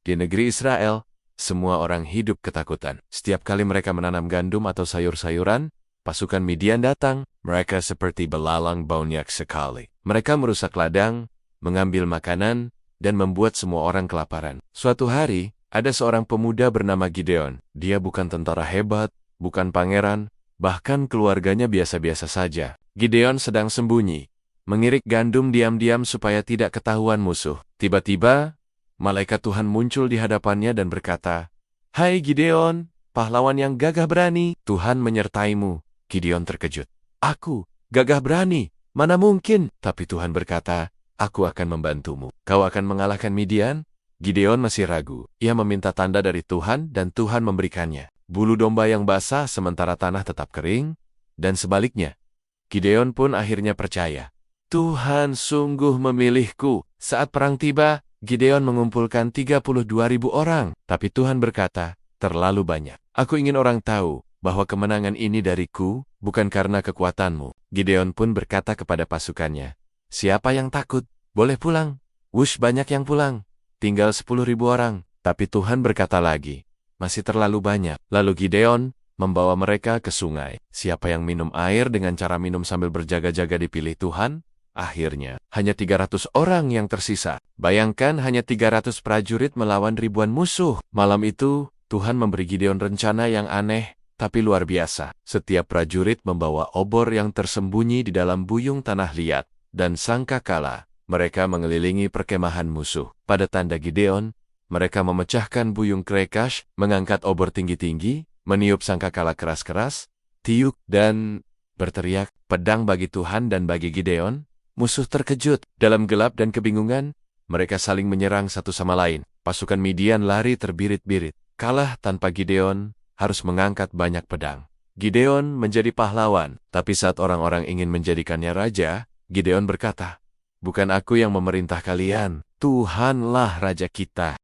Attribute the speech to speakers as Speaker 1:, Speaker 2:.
Speaker 1: Di negeri Israel, semua orang hidup ketakutan. Setiap kali mereka menanam gandum atau sayur-sayuran, pasukan Midian datang. Mereka seperti belalang banyak sekali. Mereka merusak ladang, mengambil makanan, dan membuat semua orang kelaparan. Suatu hari, ada seorang pemuda bernama Gideon. Dia bukan tentara hebat, bukan pangeran, bahkan keluarganya biasa-biasa saja. Gideon sedang sembunyi, mengirik gandum diam-diam supaya tidak ketahuan musuh. Tiba-tiba, malaikat Tuhan muncul di hadapannya dan berkata, "Hai Gideon, pahlawan yang gagah berani, Tuhan menyertaimu." Gideon terkejut. "Aku, gagah berani, mana mungkin?" Tapi Tuhan berkata, "Aku akan membantumu. Kau akan mengalahkan Midian?" Gideon masih ragu. Ia meminta tanda dari Tuhan dan Tuhan memberikannya. Bulu domba yang basah sementara tanah tetap kering, dan sebaliknya. Gideon pun akhirnya percaya. Tuhan sungguh memilihku. Saat perang tiba, Gideon mengumpulkan 32.000 orang. Tapi Tuhan berkata, terlalu banyak. Aku ingin orang tahu bahwa kemenangan ini dariku, bukan karena kekuatanmu. Gideon pun berkata kepada pasukannya, "Siapa yang takut? Boleh pulang." Wush, banyak yang pulang. Tinggal 10.000 orang. Tapi Tuhan berkata lagi, "Masih terlalu banyak." Lalu Gideon membawa mereka ke sungai. Siapa yang minum air dengan cara minum sambil berjaga-jaga dipilih Tuhan? Akhirnya, hanya 300 orang yang tersisa. Bayangkan hanya 300 prajurit melawan ribuan musuh. Malam itu, Tuhan memberi Gideon rencana yang aneh, tapi luar biasa. Setiap prajurit membawa obor yang tersembunyi di dalam buyung tanah liat, dan sangkakala mereka mengelilingi perkemahan musuh. Pada tanda Gideon, mereka memecahkan buyung krekash, mengangkat obor tinggi-tinggi, meniup sangkakala keras-keras, tiup, dan berteriak, "Pedang bagi Tuhan dan bagi Gideon." Musuh terkejut. Dalam gelap dan kebingungan, mereka saling menyerang satu sama lain. Pasukan Midian lari terbirit-birit. Kalah tanpa Gideon, harus mengangkat banyak pedang. Gideon menjadi pahlawan, tapi saat orang-orang ingin menjadikannya raja, Gideon berkata, "Bukan aku yang memerintah kalian, Tuhanlah raja kita."